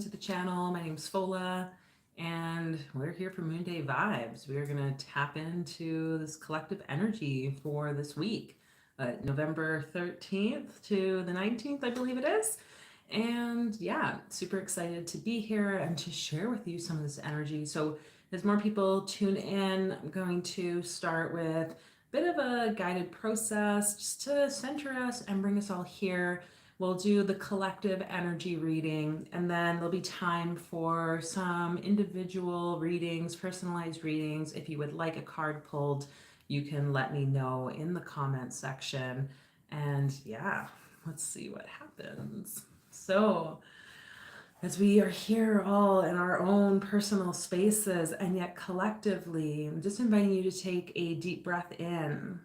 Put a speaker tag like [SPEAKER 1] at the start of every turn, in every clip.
[SPEAKER 1] to the channel. My name's Fola, and we're here for Moonday Vibes. We are going to tap into this collective energy for this week, November 13th to the 19th, I believe it is. And yeah, super excited to be here and to share with you some of this energy. So as more people tune in, I'm going to start with a bit of a guided process just to center us and bring us all here. We'll do the collective energy reading, and then there'll be time for some individual readings, personalized readings. If you would like a card pulled, you can let me know in the comment section. And yeah, let's see what happens. So, as we are here all in our own personal spaces and yet collectively, I'm just inviting you to take a deep breath in.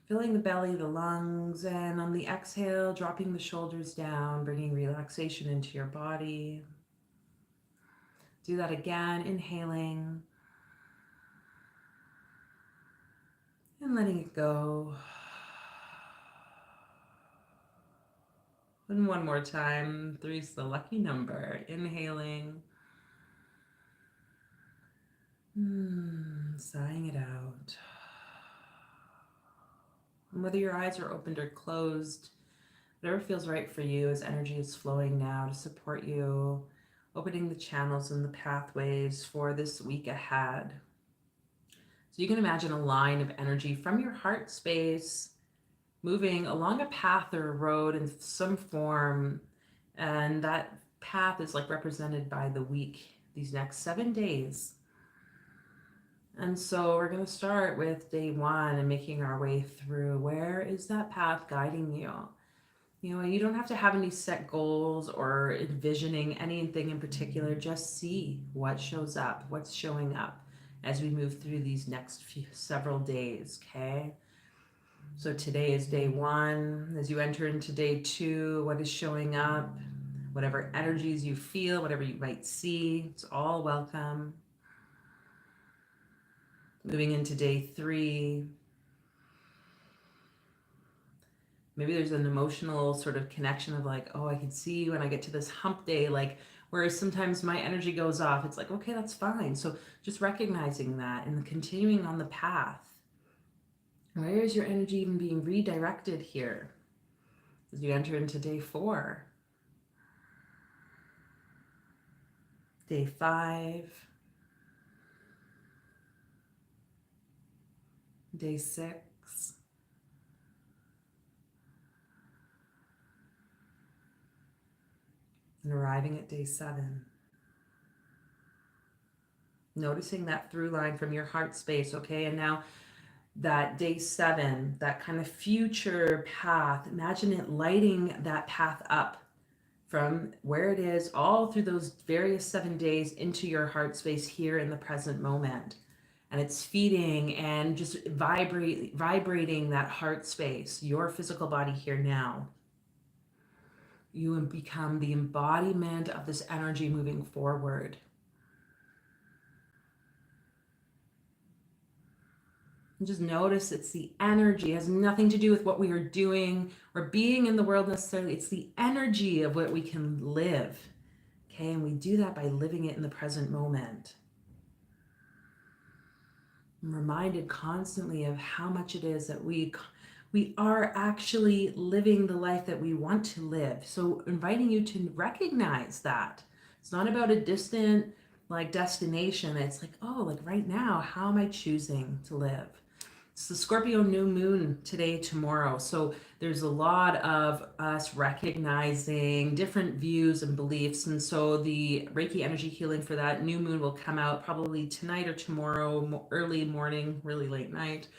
[SPEAKER 1] Filling the belly, the lungs, and on the exhale, dropping the shoulders down, bringing relaxation into your body. Do that again, inhaling and letting it go. And one more time, 3's the lucky number. Inhaling, sighing it out. And whether your eyes are opened or closed, whatever feels right for you as energy is flowing now to support you, opening the channels and the pathways for this week ahead. So you can imagine a line of energy from your heart space moving along a path or a road in some form, and that path is like represented by the week, these next 7 days. And so we're going to start with day 1 and making our way through. Where is that path guiding you? You know, you don't have to have any set goals or envisioning anything in particular. Just see what shows up, what's showing up as we move through these next several days, okay? So today is day 1. As you enter into day 2, what is showing up? Whatever energies you feel, whatever you might see, it's all welcome. Moving into day 3, maybe there's an emotional sort of connection of like, oh, I can see when I get to this hump day, like, whereas sometimes my energy goes off, it's like, okay, that's fine. So just recognizing that and continuing on the path. Where is your energy even being redirected here as you enter into day 4? Day 5. Day 6. And arriving at day 7. Noticing that through line from your heart space, okay? And now that day 7, that kind of future path, imagine it lighting that path up from where it is all through those various 7 days into your heart space here in the present moment. And it's feeding and just vibrating that heart space, your physical body here now. You become the embodiment of this energy moving forward. And just notice it's the energy. It has nothing to do with what we are doing or being in the world necessarily. It's the energy of what we can live. Okay, and we do that by living it in the present moment. I'm reminded constantly of how much it is that we are actually living the life that we want to live. So inviting you to recognize that. It's not about a distant like destination. It's like, oh, like right now, how am I choosing to live? It's the Scorpio new moon today, tomorrow. So there's a lot of us recognizing different views and beliefs. And so the Reiki energy healing for that new moon will come out probably tonight or tomorrow, early morning, really late night.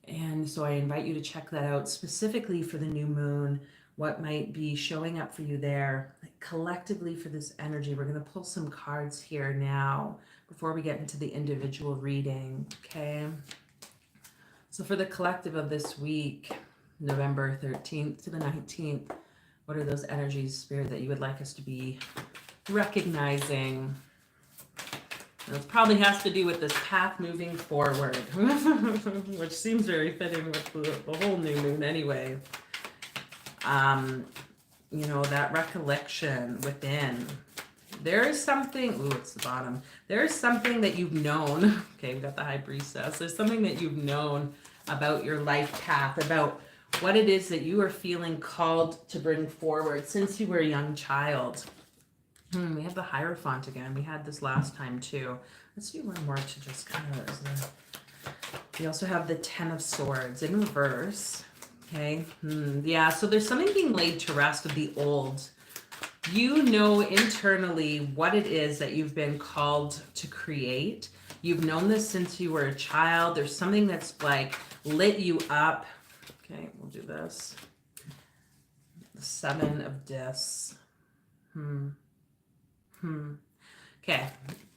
[SPEAKER 1] And so I invite you to check that out specifically for the new moon, what might be showing up for you there. Like collectively for this energy, we're going to pull some cards here now before we get into the individual reading, okay? So for the collective of this week, November 13th to the 19th, what are those energies, Spirit, that you would like us to be recognizing? And it probably has to do with this path moving forward, which seems very fitting with the whole new moon anyway. You know, that recollection within, There is something, ooh, it's the bottom. There is something that you've known. Okay, we got the high priestess. There's something that you've known about your life path, about what it is that you are feeling called to bring forward since you were a young child. We have the Hierophant again. We had this last time too. Let's do one more to just kind of, we also have the Ten of Swords in reverse. Okay, yeah, so there's something being laid to rest of the old. You know internally what it is that you've been called to create. You've known this since you were a child. There's something that's like lit you up. Okay, we'll do this. The Seven of Discs. Okay,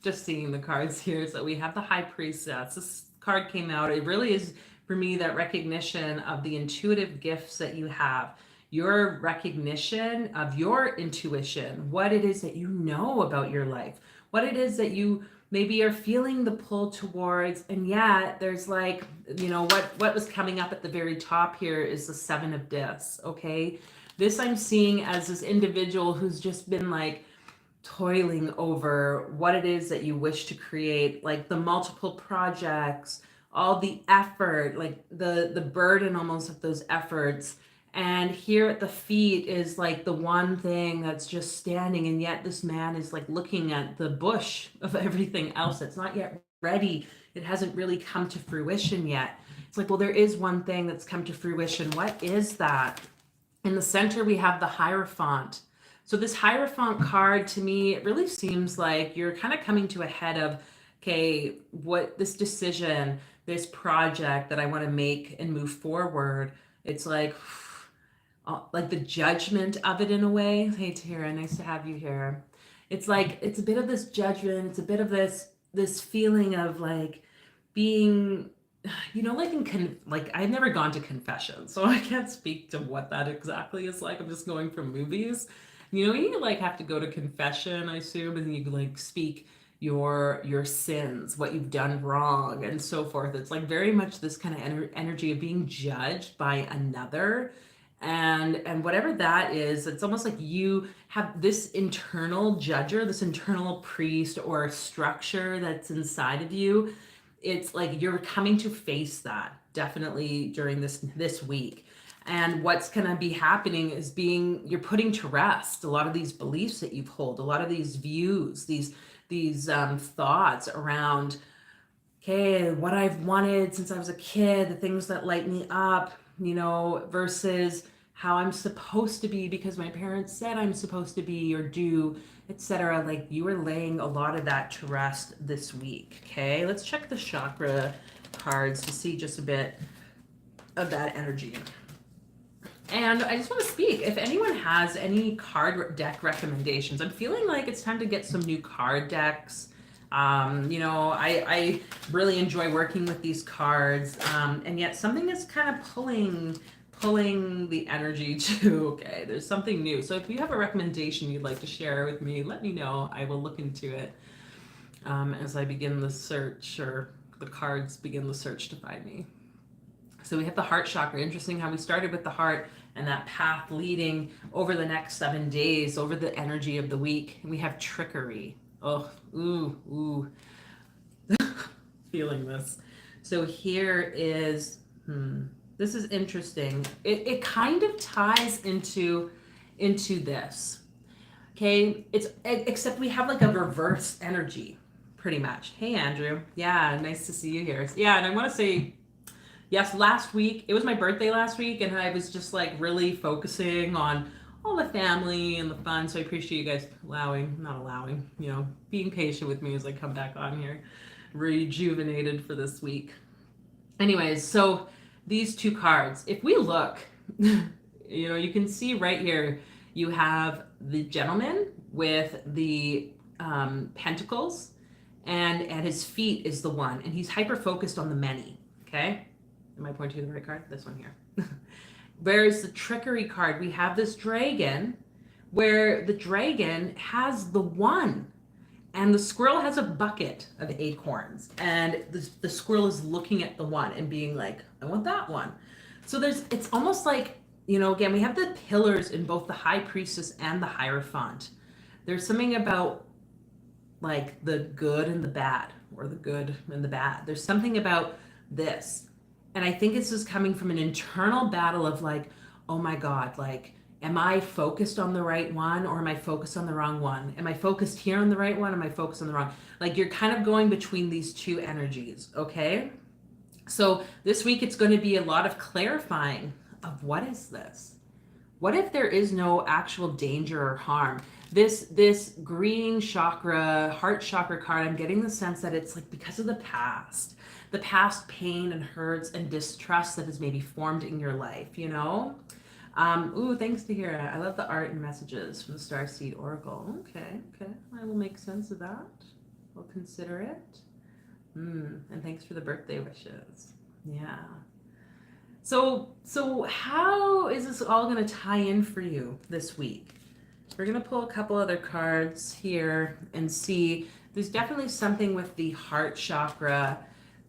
[SPEAKER 1] just seeing the cards here. So we have the High Priestess. This card came out. It really is, for me, that recognition of the intuitive gifts that you have. Your recognition of your intuition, what it is that you know about your life, what it is that you maybe are feeling the pull towards, and yet there's like, you know, what was coming up at the very top here is the Seven of Discs, okay? This I'm seeing as this individual who's just been like toiling over what it is that you wish to create, like the multiple projects, all the effort, like the burden almost of those efforts. And here at the feet is like the one thing that's just standing, and yet this man is like looking at the bush of everything else that's not yet ready. It hasn't really come to fruition yet. It's like, well, there is one thing that's come to fruition. What is that? In the center, we have the Hierophant. So this Hierophant card, to me, it really seems like you're kind of coming to a head of, okay, what this decision, this project that I want to make and move forward, it's like the judgment of it in a way. Hey, Tara, nice to have you here. It's like, it's a bit of this judgment. It's a bit of this feeling of like being, you know, like I've never gone to confession, so I can't speak to what that exactly is like. I'm just going from movies. You know, you like have to go to confession, I assume, and you like speak your sins, what you've done wrong, and so forth. It's like very much this kind of energy of being judged by another. And whatever that is, it's almost like you have this internal judger, this internal priest or structure that's inside of you. It's like you're coming to face that definitely during this week. And what's going to be happening is you're putting to rest a lot of these beliefs that you've held, a lot of these views, these thoughts around, okay, what I've wanted since I was a kid, the things that light me up, you know, versus how I'm supposed to be because my parents said I'm supposed to be or do, etc. Like you are laying a lot of that to rest this week. Okay, let's check the chakra cards to see just a bit of that energy. And I just want to speak, if anyone has any card deck recommendations, I'm feeling like it's time to get some new card decks. You know, I really enjoy working with these cards, and yet something is kind of pulling the energy to, okay, there's something new. So if you have a recommendation you'd like to share with me, let me know. I will look into it as I begin the search, or the cards begin the search to find me. So we have the heart chakra. Interesting how we started with the heart and that path leading over the next 7 days, over the energy of the week. And we have trickery. Oh, ooh. Feeling this. So here is, this is interesting. It kind of ties into this. Okay, except we have like a reverse energy, pretty much. Hey, Andrew. Yeah, nice to see you here. Yeah, and I want to say, yes, last week, it was my birthday last week, and I was just like really focusing on all the family and the fun. So I appreciate you guys being patient with me as I come back on here, rejuvenated for this week. Anyways, so these two cards, if we look, you know, you can see right here, you have the gentleman with the pentacles, and at his feet is the one, and he's hyper focused on the many. Okay. Am I pointing to the right card? This one here. Whereas the trickery card, we have this dragon where the dragon has the one, and the squirrel has a bucket of acorns, and the squirrel is looking at the one and being like, I want that one. So it's almost like, you know, again, we have the pillars in both the high priestess and the hierophant. There's something about like the good and the bad, or the good and the bad. There's something about this. And I think it's just coming from an internal battle of like, oh my God, like, am I focused on the right one, or am I focused on the wrong one? Am I focused here on the right one? Am I focused on the wrong? Like, you're kind of going between these two energies, okay? So this week it's going to be a lot of clarifying of what is this? What if there is no actual danger or harm? This green chakra, heart chakra card, I'm getting the sense that it's like because of the past pain and hurts and distrust that has maybe formed in your life, you know? Ooh, thanks to hear. I love the art and messages from the Starseed Oracle. Okay, I will make sense of that. I'll consider it. And thanks for the birthday wishes. Yeah. So how is this all going to tie in for you this week? We're going to pull a couple other cards here and see. There's definitely something with the heart chakra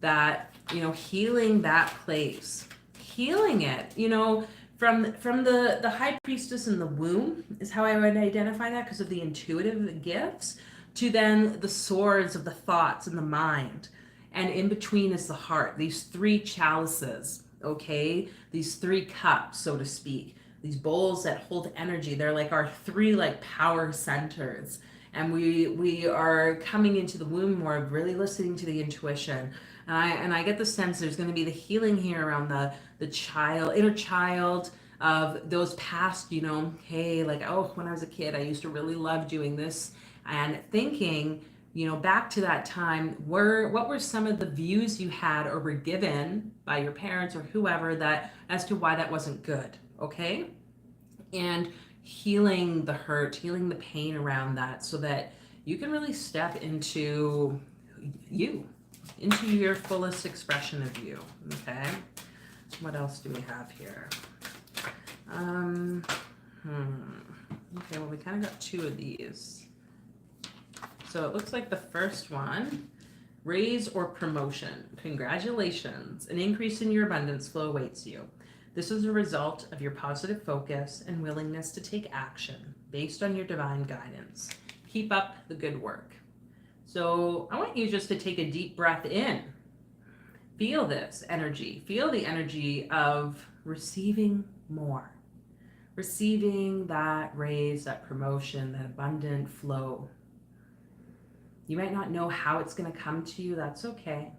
[SPEAKER 1] that, you know, healing that place, healing it, you know, from the high priestess in the womb is how I would identify that, because of the intuitive gifts, to then the swords of the thoughts and the mind. And in between is the heart, these three chalices, okay? These three cups, so to speak, these bowls that hold energy. They're like our three like power centers. And we are coming into the womb more, really listening to the intuition. And I get the sense there's going to be the healing here around the child, inner child, of those past, you know, hey, like, oh, when I was a kid, I used to really love doing this, and thinking, you know, back to that time, what were some of the views you had or were given by your parents or whoever, that as to why that wasn't good, okay? And healing the hurt, healing the pain around that, so that you can really step into you, into your fullest expression of you, okay? What else do we have here? Okay, well, we kind of got two of these. So it looks like the first one, raise or promotion. Congratulations, an increase in your abundance flow awaits you. This is a result of your positive focus and willingness to take action based on your divine guidance. Keep up the good work. So I want you just to take a deep breath in. Feel this energy. Feel the energy of receiving more. Receiving that raise, that promotion, that abundant flow. You might not know how it's going to come to you. That's okay.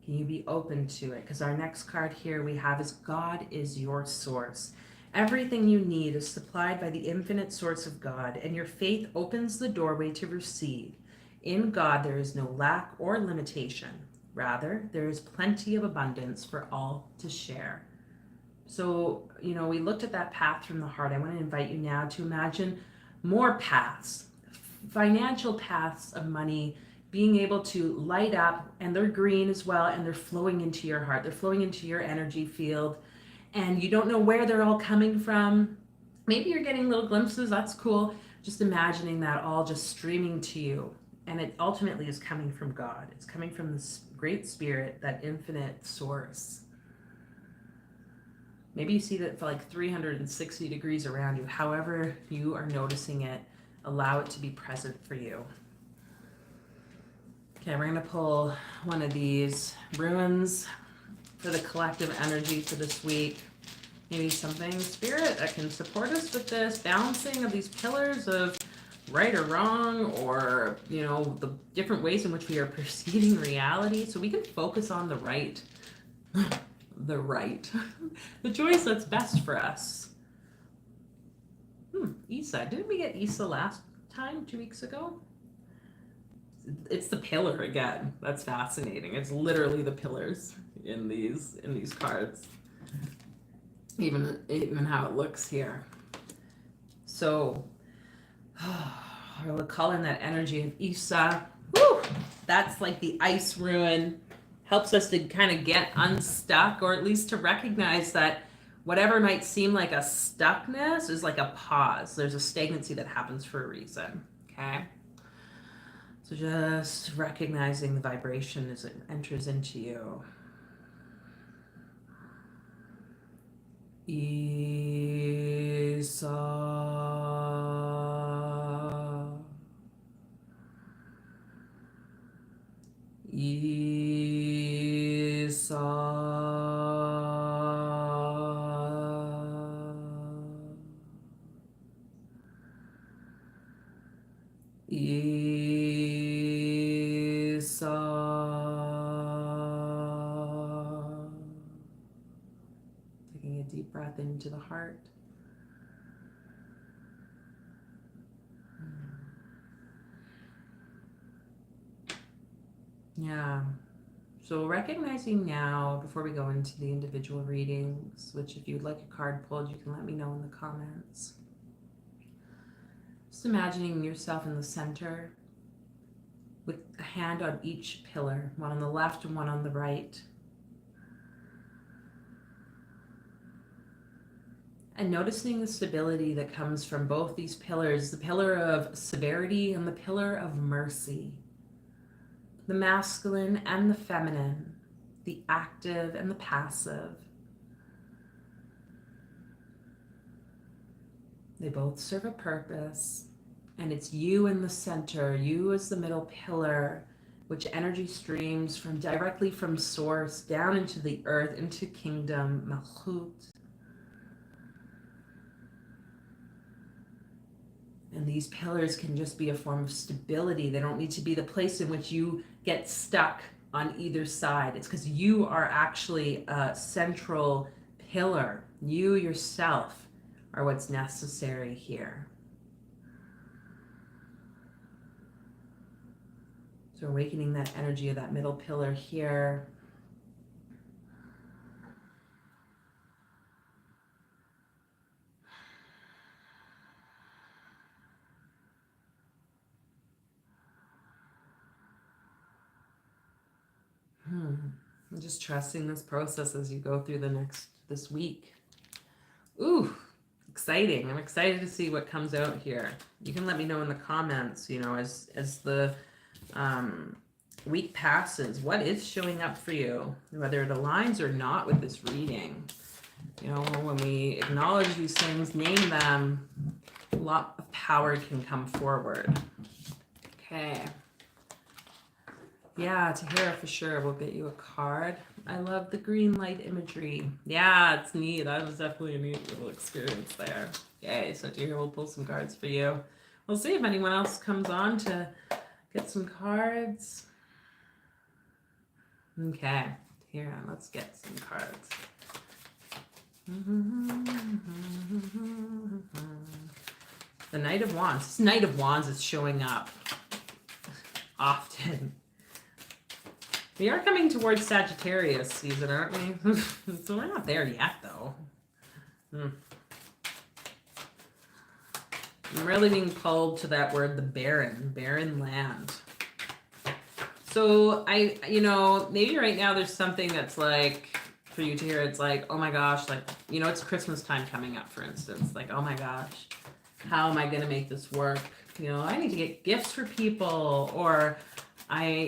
[SPEAKER 1] Can you be open to it? Because our next card here we have is God is your source. Everything you need is supplied by the infinite source of God, and your faith opens the doorway to receive. In God, there is no lack or limitation. Rather, there is plenty of abundance for all to share. So, you know, we looked at that path from the heart. I want to invite you now to imagine more paths, financial paths of money, being able to light up, and they're green as well, and they're flowing into your heart. They're flowing into your energy field, and you don't know where they're all coming from. Maybe you're getting little glimpses. That's cool. Just imagining that all just streaming to you. And it ultimately is coming from God. It's coming from this great spirit, that infinite source. Maybe you see that for like 360 degrees around you. However you are noticing it, allow it to be present for you. Okay, we're going to pull one of these runes for the collective energy for this week. Maybe something, spirit, that can support us with this balancing of these pillars of right or wrong, or, you know, the different ways in which we are perceiving reality, so we can focus on the right. The choice that's best for us. Isa. Didn't we get Isa last time, 2 weeks ago? It's the pillar again. That's fascinating. It's literally the pillars in these cards. Even how it looks here. So we'll call in that energy of Isa. Woo! That's like the ice rune. Helps us to kind of get unstuck, or at least to recognize that whatever might seem like a stuckness is like a pause. There's a stagnancy that happens for a reason. Okay? So just recognizing the vibration as it enters into you. Isa. Isa. Isa. Taking a deep breath into the heart. Yeah. So recognizing now, before we go into the individual readings, which if you'd like a card pulled, you can let me know in the comments. Just imagining yourself in the center with a hand on each pillar, one on the left and one on the right. And noticing the stability that comes from both these pillars, the pillar of severity and the pillar of mercy. The masculine and the feminine, the active and the passive. They both serve a purpose, and it's you in the center, you as the middle pillar, which energy streams from directly from source down into the earth, into kingdom, Malchut. And these pillars can just be a form of stability. They don't need to be the place in which you get stuck on either side. It's because you are actually a central pillar. You yourself are what's necessary here. So awakening that energy of that middle pillar here. I'm just trusting this process as you go through this week. Ooh, exciting. I'm excited to see what comes out here. You can let me know in the comments, as the week passes, what is showing up for you, whether it aligns or not with this reading. When we acknowledge these things, name them, a lot of power can come forward. Okay. Yeah, Tahira, for sure. We'll get you a card. I love the green light imagery. Yeah, it's neat. That was definitely a neat little experience there. Okay, so Tahira, we'll pull some cards for you. We'll see if anyone else comes on to get some cards. Okay, here, let's get some cards. The Knight of Wands. This Knight of Wands is showing up often. We are coming towards Sagittarius season, aren't we? So we're not there yet, though. I'm really being pulled to that word, the barren land. So maybe right now there's something that's like, for you to hear, it's like, oh my gosh, like, it's Christmas time coming up, for instance. Like, oh my gosh, how am I going to make this work? I need to get gifts for people, or I,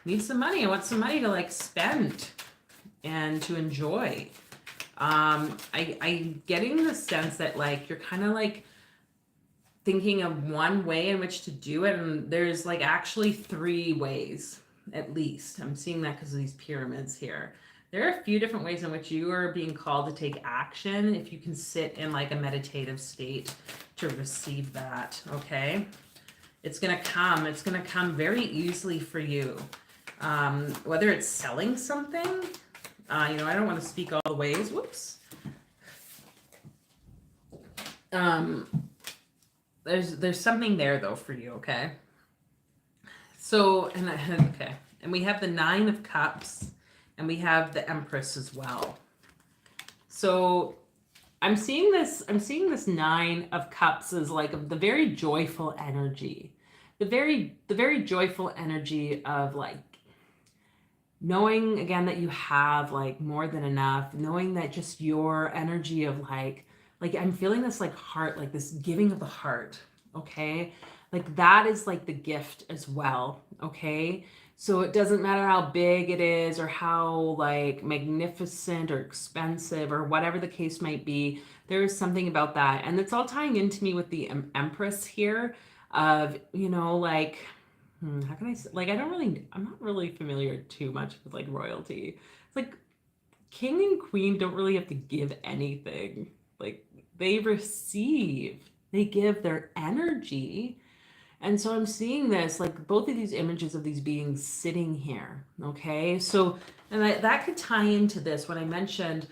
[SPEAKER 1] need some money. I want some money to like spend and to enjoy. I'm getting the sense that like, you're kind of like thinking of one way in which to do it. And there's like actually 3 ways, at least. I'm seeing that because of these pyramids here. There are a few different ways in which you are being called to take action if you can sit in like a meditative state to receive that, okay? It's going to come very easily for you. Whether it's selling something, I don't want to speak all the ways. Whoops. There's something there though for you, okay? So, and we have the 9 of Cups, and we have the Empress as well. So I'm seeing this 9 of Cups as like the very joyful energy. The very joyful energy of like knowing again that you have like more than enough, knowing that just your energy of like I'm feeling this like heart, like this giving of the heart, okay? Like that is like the gift as well, okay? So it doesn't matter how big it is or how like magnificent or expensive or whatever the case might be, there is something about that. And it's all tying into me with the Empress here of, like how can I say, like, I'm not really familiar too much with like royalty. It's like king and queen don't really have to give anything. Like they receive, they give their energy. And so I'm seeing this, like both of these images of these beings sitting here. Okay. So, and that could tie into this when I mentioned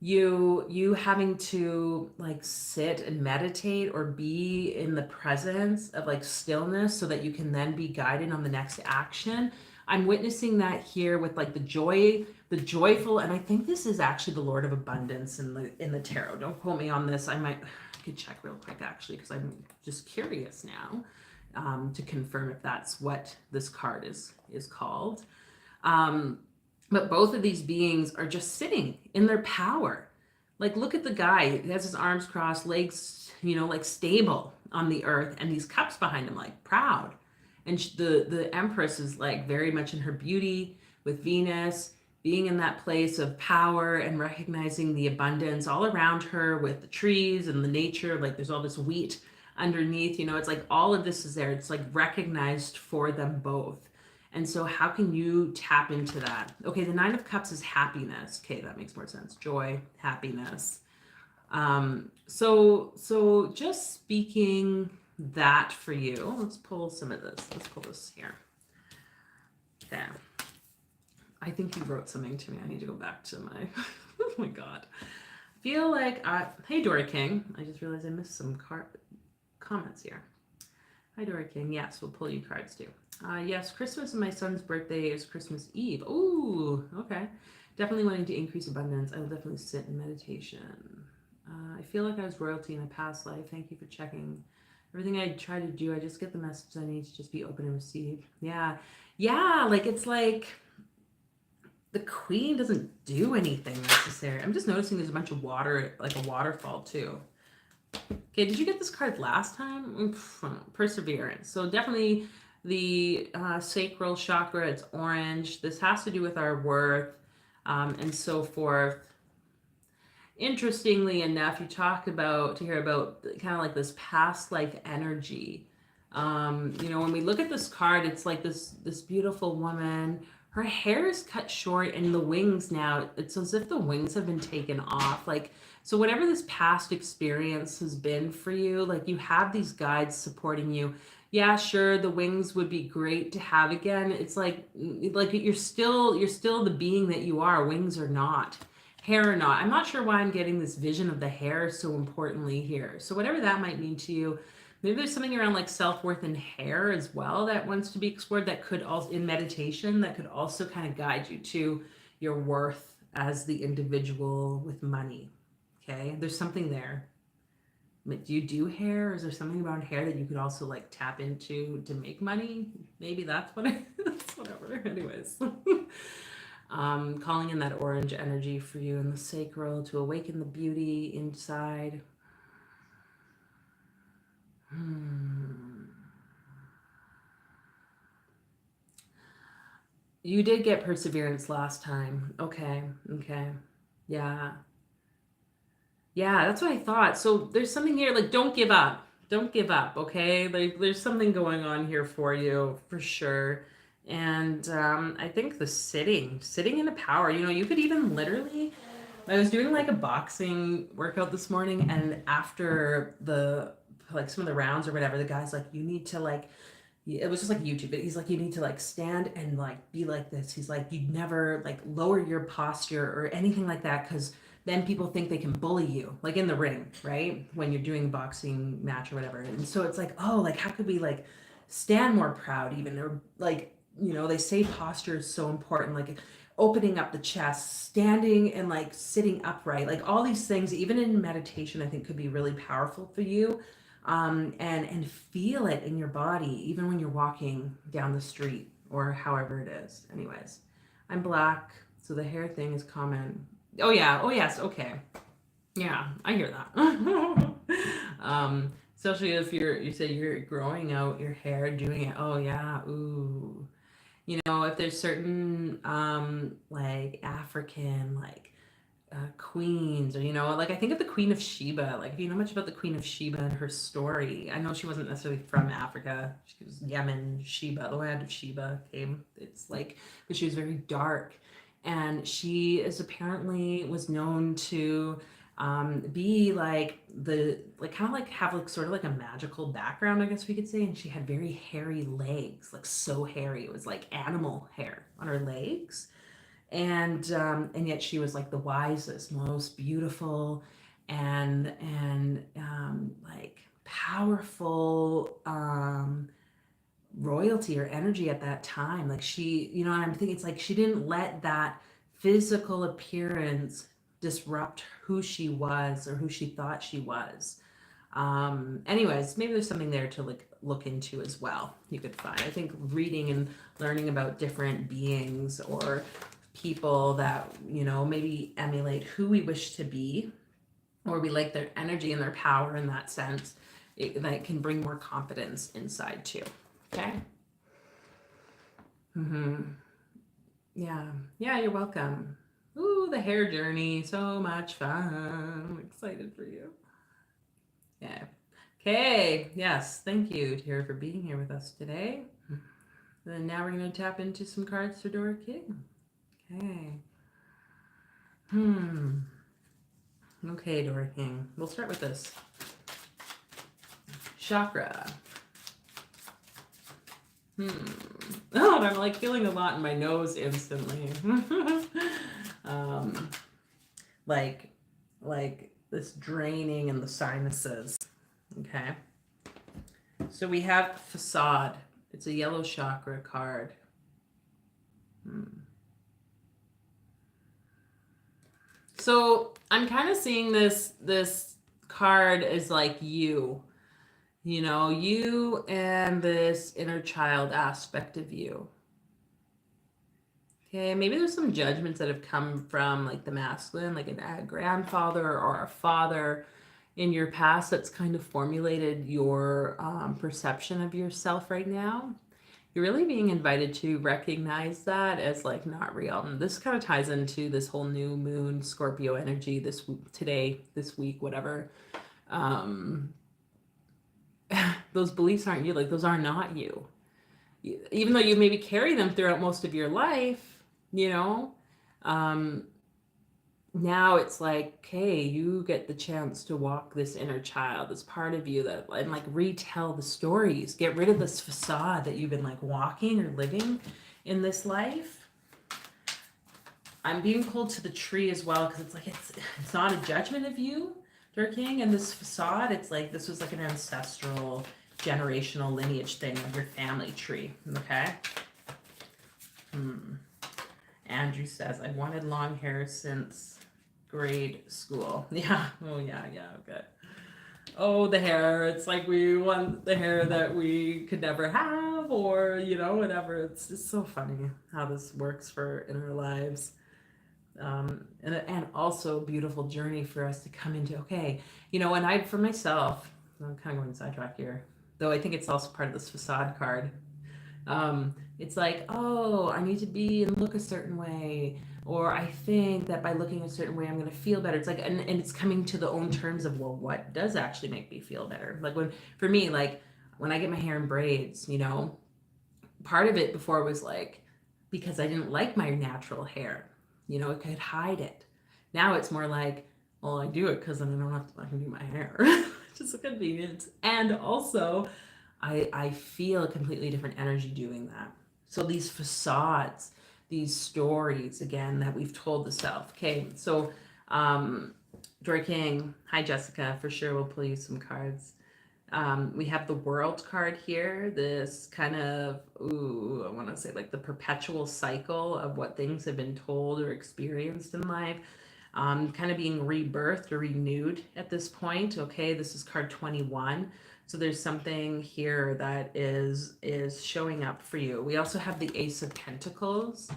[SPEAKER 1] you having to like sit and meditate or be in the presence of like stillness so that you can then be guided on the next action. I'm witnessing that here with like the joyful, and I think this is actually the Lord of Abundance in the tarot. Don't quote me on this. I could check real quick actually because I'm just curious now, to confirm if that's what this card is called. But both of these beings are just sitting in their power. Like, look at the guy. He has his arms crossed, legs, like stable on the earth, and these cups behind him, like proud. And the Empress is like very much in her beauty with Venus, being in that place of power and recognizing the abundance all around her with the trees and the nature. Like, there's all this wheat underneath, it's like all of this is there. It's like recognized for them both. And so how can you tap into that? Okay, the Nine of Cups is happiness. Okay, that makes more sense. Joy, happiness. So just speaking that for you, let's pull some of this. Let's pull this here. There. I think you wrote something to me. I need to go back to my, oh my God. Feel like, hey, Dora King. I just realized I missed some comments here. Hi, Dora King. Yes, we'll pull you cards too. Yes, Christmas and my son's birthday is Christmas Eve. Ooh, okay. Definitely wanting to increase abundance. I will definitely sit in meditation. I feel like I was royalty in a past life. Thank you for checking. Everything I try to do, I just get the message I need to just be open and receive. Yeah. Yeah, like it's like the queen doesn't do anything necessary. I'm just noticing there's a bunch of water, like a waterfall too. Okay, did you get this card last time? Perseverance. So definitely the sacral chakra, it's orange. This has to do with our worth, and so forth. Interestingly enough, you talk about, to hear about kind of like this past life energy. When we look at this card, it's like this beautiful woman. Her hair is cut short and the wings now, it's as if the wings have been taken off. Like, so whatever this past experience has been for you, like you have these guides supporting you. Yeah, sure, the wings would be great to have again. It's like you're still the being that you are, wings or not, hair or not. I'm not sure why I'm getting this vision of the hair so importantly here. So whatever that might mean to you, maybe there's something around like self-worth and hair as well that wants to be explored, that could also, in meditation, that could also kind of guide you to your worth as the individual with money. Okay, there's something there. Do you do hair? Or is there something about hair that you could also like tap into to make money? Maybe that's what that's whatever. Anyways. Calling in that orange energy for you in the sacral to awaken the beauty inside. You did get perseverance last time. Okay. Yeah. Yeah, that's what I thought. So there's something here, like don't give up. Don't give up, okay? Like there's something going on here for you, for sure. And I think the sitting in the power, you could even literally, I was doing like a boxing workout this morning, and after like some of the rounds or whatever, the guy's like, you need to like, it was just like YouTube, but he's like, you need to like stand and like be like this. He's like, you'd never like lower your posture or anything like that, because then people think they can bully you, like in the ring, right? When you're doing a boxing match or whatever. And so it's like, oh, like how could we like stand more proud even, or like, they say posture is so important, like opening up the chest, standing and like sitting upright, like all these things, even in meditation, I think could be really powerful for you. And feel it in your body, even when you're walking down the street or however it is. Anyways, I'm black, so the hair thing is common. Oh yeah, oh yes, okay. Yeah, I hear that. Especially if you say you're growing out your hair, doing it. Oh yeah, ooh. If there's certain like African, like queens, or like I think of the Queen of Sheba. Like if you know much about the Queen of Sheba and her story, I know she wasn't necessarily from Africa. She was Yemen, Sheba, the land of Sheba came. It's like, but she was very dark, and she is apparently was known to be like the like kind of like have like sort of like a magical background, I guess we could say. And she had very hairy legs, like so hairy. It was like animal hair on her legs, and yet she was like the wisest, most beautiful, and like powerful royalty or energy at that time. Like she, and I'm thinking it's like she didn't let that physical appearance disrupt who she was or who she thought she was. Anyways, maybe there's something there to like look into as well. You could find, I think, reading and learning about different beings or people that maybe emulate who we wish to be, or we like their energy and their power in that sense, that can bring more confidence inside too. Okay. Yeah, you're welcome. Ooh, the hair journey, so much fun. I'm excited for you. Yeah. Okay. Yes, thank you, Tara, for being here with us today. And now we're going to tap into some cards for Dora King. Okay. Okay, Dora King. We'll start with this. Chakra. Oh, and I'm like feeling a lot in my nose instantly. like this draining in the sinuses. Okay. So we have facade. It's a yellow chakra card. So I'm kind of seeing this card as like you and this inner child aspect of you. Okay, maybe there's some judgments that have come from like the masculine, like a grandfather or a father in your past that's kind of formulated your perception of yourself right now. You're really being invited to recognize that as like not real. And this kind of ties into this whole new moon Scorpio energy this week, whatever. Those beliefs aren't you. Like those are not you. Even though you maybe carry them throughout most of your life, now it's like, okay, you get the chance to walk this inner child, this part of you that, and like retell the stories, get rid of this facade that you've been like walking or living in this life. I'm being pulled to the tree as well, because it's like, it's not a judgment of you, Dora King, and this facade, it's like, this was like an ancestral, generational lineage thing of your family tree, okay? Andrew says, I wanted long hair since grade school. Yeah. Oh, yeah. Okay. Oh, the hair. It's like we want the hair that we could never have, or, whatever. It's just so funny how this works for in our lives. And also a beautiful journey for us to come into, okay, and for myself, I'm kind of going sidetrack here, though I think it's also part of this facade card. It's like, oh, I need to be and look a certain way, or I think that by looking a certain way I'm going to feel better. It's like, and it's coming to the own terms of, well, what does actually make me feel better? Like for me, like when I get my hair in braids, part of it before was like because I didn't like my natural hair, it could hide it. Now it's more like, well, I do it because then I don't have to fucking do my hair. Just a convenience. And also I feel a completely different energy doing that. So these facades, these stories, again, that we've told the self. Okay, so Dora King, hi Jessica, for sure we'll pull you some cards. We have the World card here, this kind of, I want to say like the perpetual cycle of what things have been told or experienced in life, kind of being rebirthed or renewed at this point. Okay, this is card 21. So there's something here that is showing up for you. We also have the Ace of Pentacles.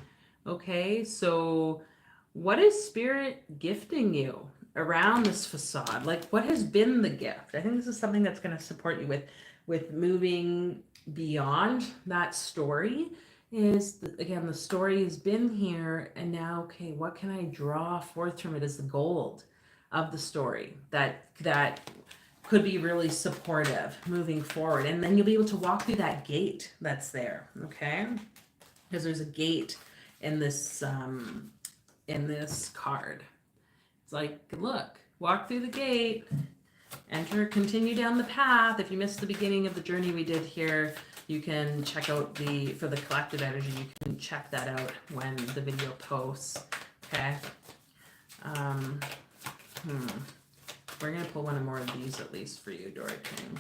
[SPEAKER 1] Okay, so what is Spirit gifting you around this facade? Like, what has been the gift? I think this is something that's going to support you with moving beyond that story is, again, the story has been here, and now, okay, what can I draw forth from it as the gold of the story that could be really supportive moving forward? And then you'll be able to walk through that gate that's there, okay? Because there's a gate in this card. It's like, look, walk through the gate, enter, continue down the path. If you missed the beginning of the journey we did here, you can check out for the collective energy, you can check that out when the video posts, okay? We're going to pull one more of these at least for you, Dory King.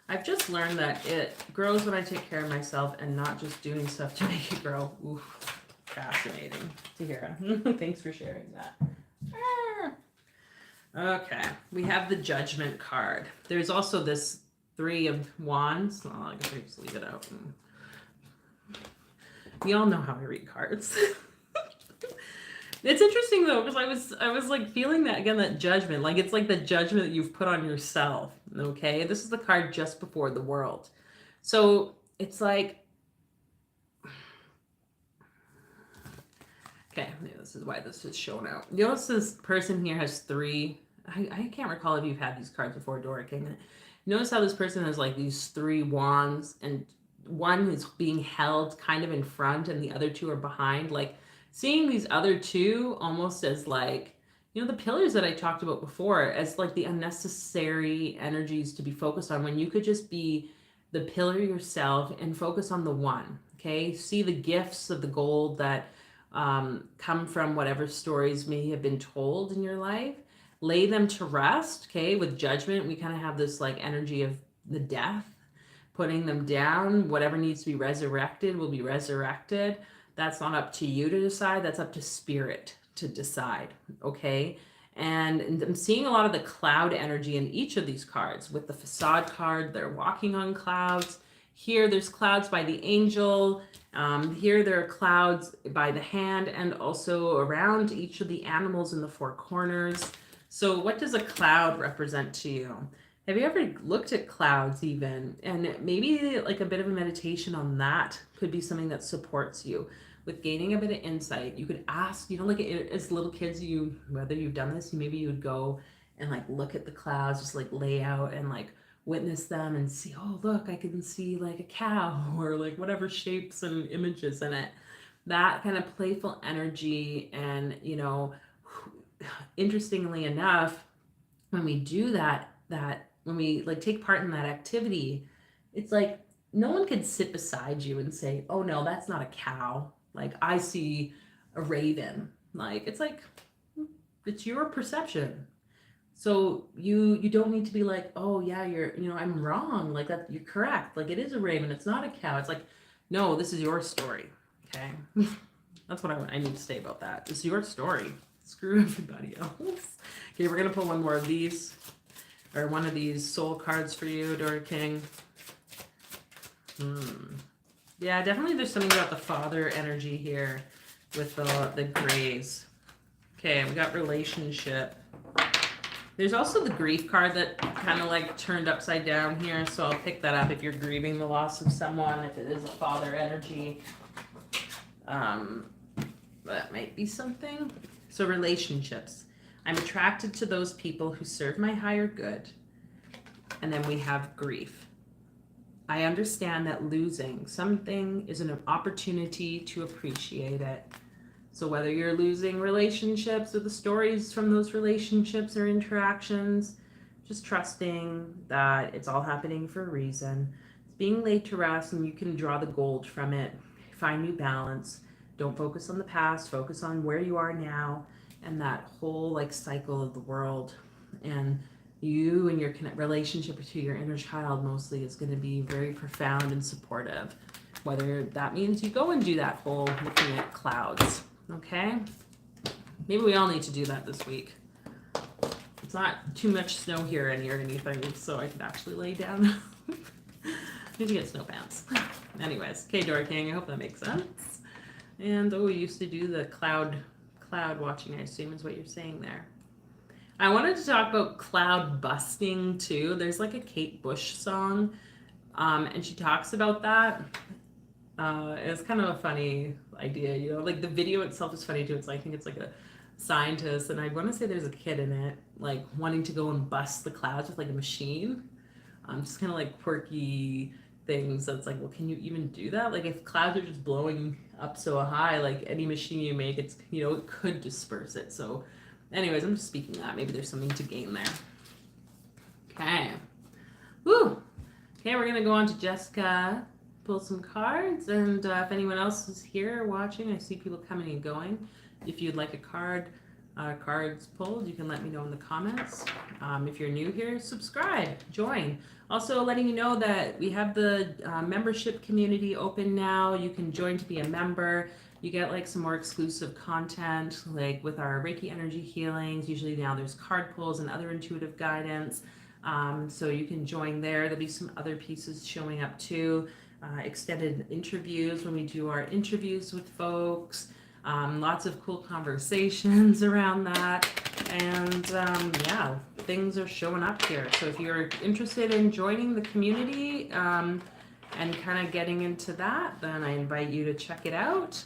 [SPEAKER 1] I've just learned that it grows when I take care of myself and not just doing stuff to make it grow. Ooh, fascinating to hear. Thanks for sharing that. Okay, we have the Judgment card. There's also this Three of Wands. Oh, I guess I just leave it out. We all know how I read cards. It's interesting though, because I was like feeling that again, that judgment. Like it's like the judgment that you've put on yourself. Okay, this is the card just before the World. So it's like, okay, this is why this is shown out. Notice this person here has three. I can't recall if you've had these cards before, Dora King. Notice how this person has like these three wands, and one is being held kind of in front and the other two are behind. Like seeing these other two almost as like, you know, the pillars that I talked about before, as like the unnecessary energies to be focused on, when you could just be the pillar yourself and focus on the one. Okay, see the gifts of the gold that come from whatever stories may have been told in your life. Lay them to rest. Okay, with Judgment, we kind of have this like energy of the death, putting them down. Whatever needs to be resurrected will be resurrected. That's not up to you to decide. That's up to Spirit to decide. Okay, and I'm seeing a lot of the cloud energy in each of these cards. With the Facade card, they're walking on clouds. Here, there's clouds by the angel. Here, there are clouds by the hand, and also around each of the animals in the four corners. So what does a cloud represent to you? Have you ever looked at clouds even? And maybe like a bit of a meditation on that could be something that supports you with gaining a bit of insight. You could ask, you know, like as little kids, whether you've done this, maybe you would go and like look at the clouds, just like lay out and like witness them and see, oh, look, I can see like a cow or like whatever shapes and images in it. That kind of playful energy. And, you know, interestingly enough, when we do that when we like take part in that activity, it's like no one could sit beside you and say, oh no, that's not a cow, like I see a raven. Like it's like, it's your perception. So you don't need to be like, oh yeah, I'm wrong, like that, you're correct, like it is a raven, it's not a cow. It's like, no, this is your story. Okay. That's what I need to say about that. It's your story. Screw everybody else. Okay, we're going to pull one more of these, or one of these soul cards for you, Dora King. Yeah, definitely there's something about the father energy here with the grays. Okay, we got relationship. There's also the grief card that kind of like turned upside down here, so I'll pick that up if you're grieving the loss of someone, if it is a father energy. That might be something. So relationships. I'm attracted to those people who serve my higher good. And then we have grief. I understand that losing something is an opportunity to appreciate it. So whether you're losing relationships or the stories from those relationships or interactions, just trusting that it's all happening for a reason. It's being laid to rest, and you can draw the gold from it. Find new balance. Don't focus on the past, focus on where you are now, and that whole like cycle of the world. And you and your relationship to your inner child mostly is going to be very profound and supportive. Whether that means you go and do that whole looking at clouds, okay? Maybe we all need to do that this week. It's not too much snow here or anything, so I could actually lay down. Need to get snow pants. Anyways, okay, Dora King, I hope that makes sense. And we used to do the cloud watching, I assume is what you're saying there. I wanted to talk about cloud busting too. There's like a Kate Bush song, and she talks about that. It's kind of a funny idea, you know, like the video itself is funny too. It's like, I think it's like a scientist, and I want to say there's a kid in it, like wanting to go and bust the clouds with like a machine. Just kind of like quirky things. That's like, well, can you even do that? Like, if clouds are just blowing up so high, like any machine you make, it's, you know, it could disperse it. So, anyways, I'm just speaking that. Maybe there's something to gain there. Okay. Woo! Okay, we're gonna go on to Jessica, pull some cards, and if anyone else is here watching, I see people coming and going. If you'd like a cards pulled, you can let me know in the comments. If you're new here, subscribe, join. Also letting you know that we have the membership community open now. You can join to be a member. You get like some more exclusive content, like with our Reiki energy healings. Usually now there's card pulls and other intuitive guidance. So you can join there. There'll be some other pieces showing up too. Extended interviews when we do our interviews with folks. Lots of cool conversations around that. And yeah, things are showing up here. So if you're interested in joining the community and kind of getting into that, then I invite you to check it out.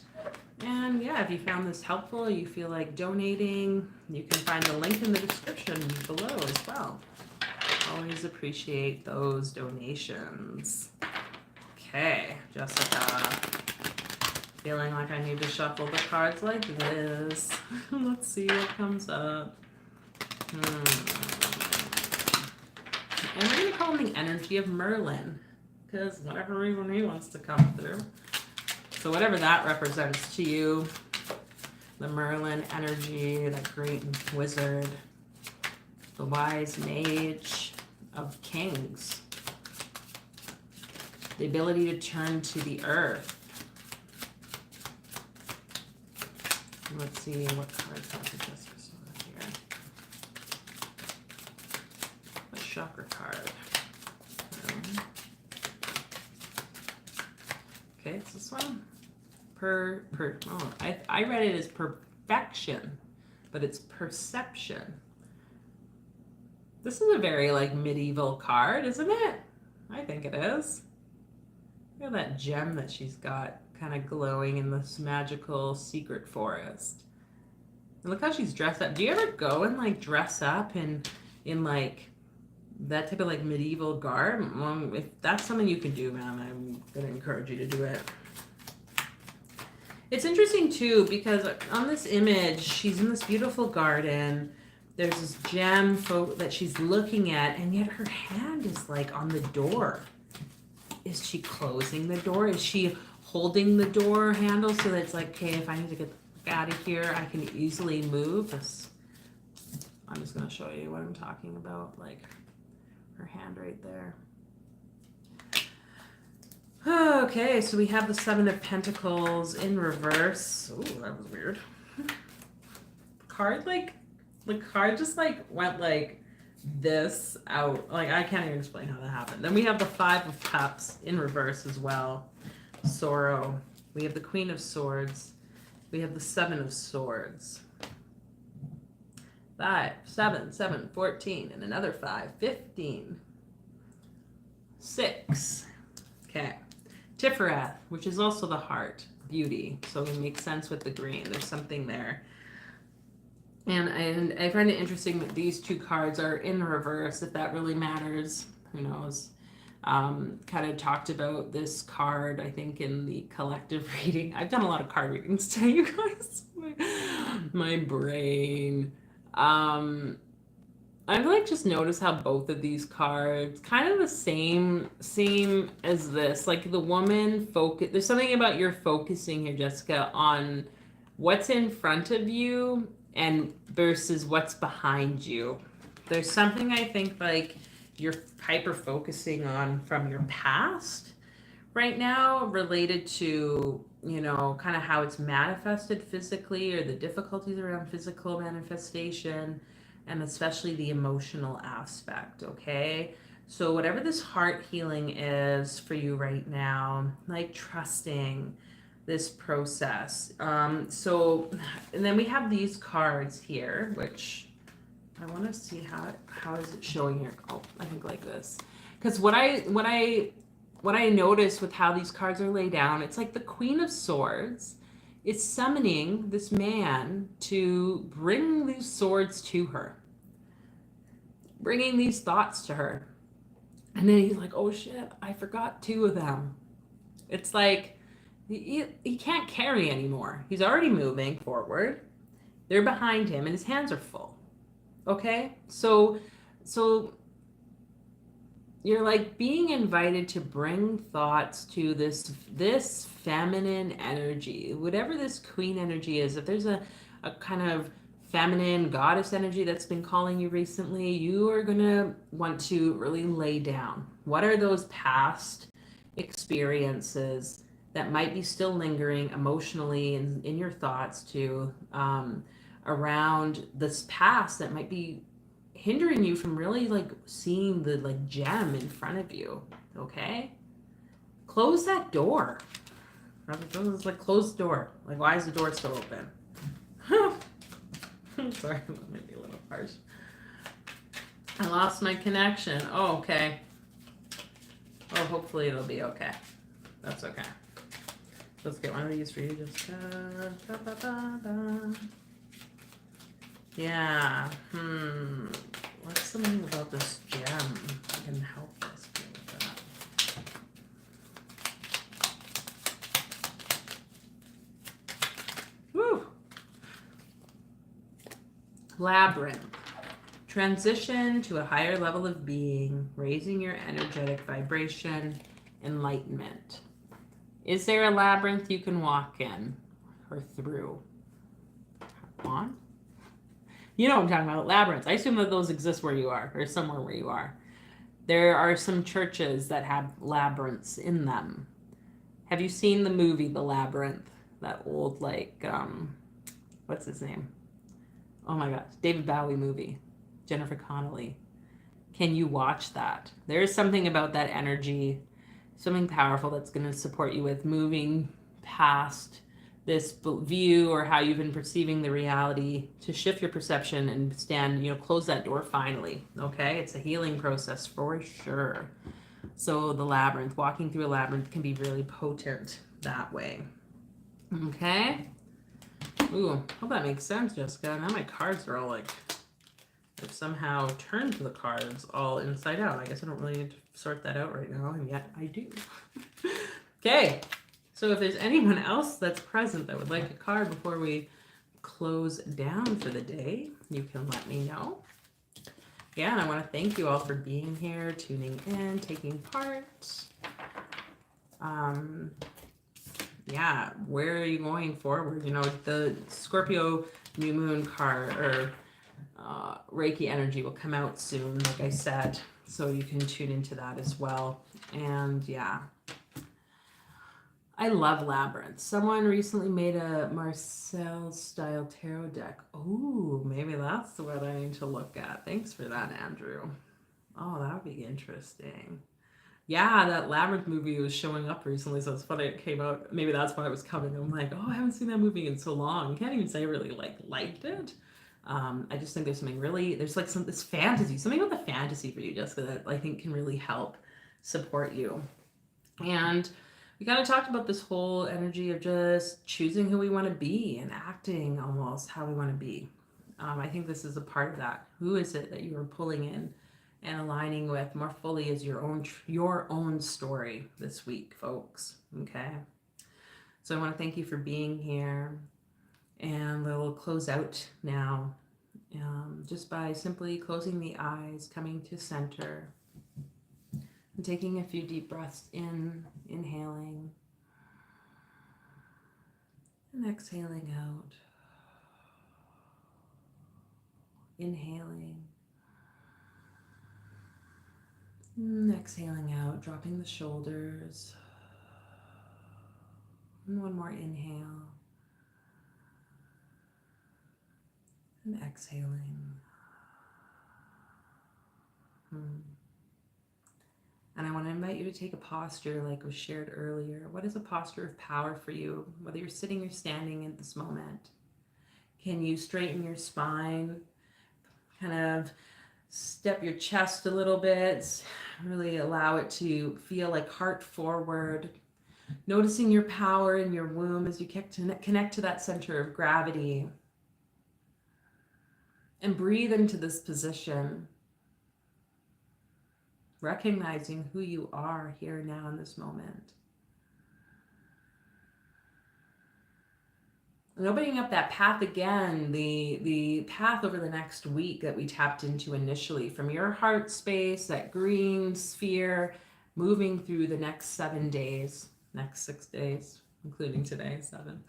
[SPEAKER 1] And yeah, if you found this helpful, you feel like donating, you can find the link in the description below as well. Always appreciate those donations. Okay, Jessica. Feeling like I need to shuffle the cards like this. Let's see what comes up. And we're going to call him the energy of Merlin, because whatever reason he wants to come through. So whatever that represents to you, the Merlin energy, the great wizard, the wise mage of kings, the ability to turn to the earth. Let's see what cards have to just here. A chakra card. Okay, it's this one. I read it as perfection, but it's perception. This is a very like medieval card, isn't it? I think it is. Look at that gem that she's got kind of glowing in this magical secret forest. And look how she's dressed up. Do you ever go and like dress up in like that type of like medieval garb? Well, if that's something you can do, man, I'm gonna encourage you to do it. It's interesting too because on this image, she's in this beautiful garden. There's this gem that she's looking at, and yet her hand is like on the door. Is she closing the door? Is she holding the door handle so that it's like, okay, if I need to get out of here, I can easily move? I'm just going to show you what I'm talking about, like her hand right there. Okay, so we have the Seven of Pentacles in reverse. Oh, that was weird. The card just like went like this out. Like, I can't even explain how that happened. Then we have the Five of Cups in reverse as well. Sorrow. We have the Queen of Swords. We have the Seven of Swords. 5, 7, 7, 14, and another 5, 15. 6. Okay. Tiferet, which is also the heart, beauty. So it makes sense with the green. There's something there. And I find it interesting that these two cards are in reverse, if that really matters. Who knows? Kind of talked about this card, I think, in the collective reading. I've done a lot of card readings today, you guys. My brain. I've like just noticed how both of these cards kind of the same as this. Like the woman focus. There's something about your focusing here, Jessica, on what's in front of you and versus what's behind you. There's something I think like you're hyper focusing on from your past right now related to, you know, kind of how it's manifested physically or the difficulties around physical manifestation and especially the emotional aspect, okay? So whatever this heart healing is for you right now, like trusting this process. And then we have these cards here, which I want to see how is it showing here. Oh, I think like this. Because what I what I noticed with how these cards are laid down, it's like the Queen of Swords is summoning this man to bring these swords to her, bringing these thoughts to her. And then he's like, oh shit, I forgot two of them. It's like he can't carry anymore. He's already moving forward. They're behind him and his hands are full. Okay? So you're like being invited to bring thoughts to this feminine energy, whatever this queen energy is. If there's a kind of feminine goddess energy that's been calling you recently, you are going to want to really lay down what are those past experiences that might be still lingering emotionally in your thoughts too, around this past that might be hindering you from really like seeing the like gem in front of you. Okay, close that door. It's like close the door. Like, why is the door still open? Sorry, that might be a little harsh. I lost my connection. Oh, okay. Oh, hopefully it'll be okay. That's okay. Let's get one of these for you, Jessica. Yeah. What's something about this gem that can help us with that? Woo! Labyrinth. Transition to a higher level of being, raising your energetic vibration, enlightenment. Is there a labyrinth you can walk in or through? On? You know what I'm talking about, labyrinths. I assume that those exist where you are, or somewhere where you are. There are some churches that have labyrinths in them. Have you seen the movie The Labyrinth? That old, like, what's his name? Oh my gosh, David Bowie movie. Jennifer Connelly. Can you watch that? There's something about that energy, something powerful that's going to support you with moving past this view or how you've been perceiving the reality to shift your perception and stand, close that door finally. Okay? It's a healing process for sure. So the labyrinth, walking through a labyrinth can be really potent that way. Okay? Ooh, hope that makes sense, Jessica. Now my cards are all like, I've somehow turned the cards all inside out. I guess I don't really need to sort that out right now, and yet I do. Okay, so if there's anyone else that's present that would like a card before we close down for the day, you can let me know. Yeah, and I want to thank you all for being here, tuning in, taking part. Yeah, where are you going forward? The Scorpio new moon card or Reiki energy will come out soon, like I said, so you can tune into that as well. And yeah, I love labyrinths. Someone recently made a Marcel style tarot deck. Ooh, maybe that's what I need to look at. Thanks for that, Andrew. Oh, that would be interesting. Yeah, that Labyrinth movie was showing up recently, so it's funny it came out. Maybe that's why it was coming. I'm like, oh, I haven't seen that movie in so long. I can't even say I really liked it. I just think there's something really, there's like this fantasy, something about the fantasy for you, Jessica, that I think can really help support you. And we kind of talked about this whole energy of just choosing who we want to be and acting almost how we want to be. I think this is a part of that. Who is it that you are pulling in and aligning with more fully as your own story this week, folks? Okay. So I want to thank you for being here. And we'll close out now just by simply closing the eyes, coming to center, and taking a few deep breaths in, inhaling, and exhaling out. Inhaling, and exhaling out, dropping the shoulders. And one more inhale. And exhaling. And I want to invite you to take a posture like was shared earlier. What is a posture of power for you? Whether you're sitting or standing at this moment. Can you straighten your spine? Kind of Step your chest a little bit. Really allow it to feel like heart forward. Noticing your power in your womb as you connect to that center of gravity. And breathe into this position. Recognizing who you are here now in this moment. And opening up that path again, the path over the next week that we tapped into initially, from your heart space, that green sphere, moving through the next 7 days, next 6 days, including today, 7.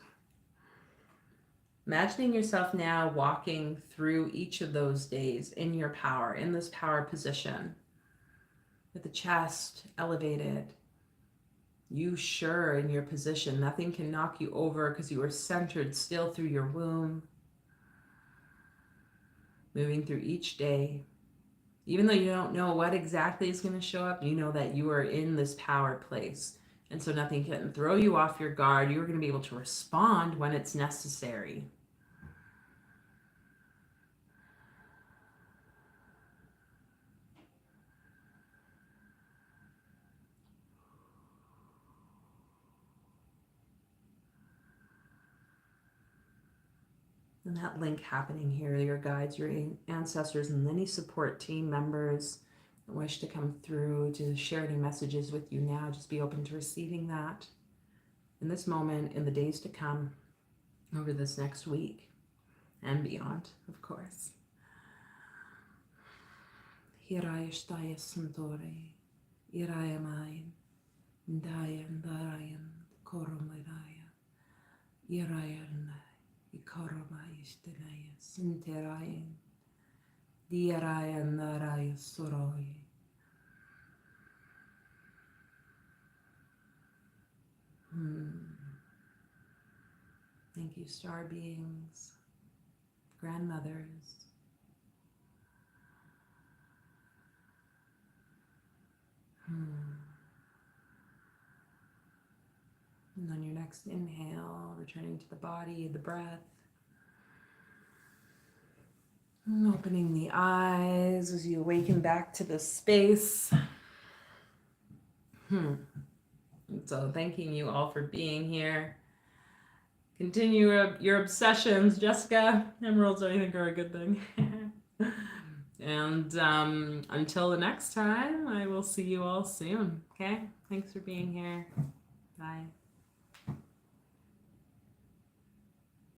[SPEAKER 1] Imagining yourself now walking through each of those days in your power, in this power position, with the chest elevated. You sure in your position. Nothing can knock you over because you are centered still through your womb. Moving through each day. Even though you don't know what exactly is going to show up, you know that you are in this power place. And so nothing can throw you off your guard. You're going to be able to respond when it's necessary. And that link happening here, your guides, your ancestors, and any support team members that wish to come through to share any messages with you now, just be open to receiving that in this moment, in the days to come, over this next week and beyond, of course. Hiraya shtaya santore, iraya main, ndayan darayan, koromadaya, irayan. Ikarama ishtenaya sinterayan diaraya naraya soroy. Thank you, star beings, grandmothers. And on your next inhale, returning to the body, the breath. And opening the eyes as you awaken back to this space. So thanking you all for being here. Continue your obsessions, Jessica. Emeralds, I think, are a good thing. And until the next time, I will see you all soon. Okay? Thanks for being here. Bye.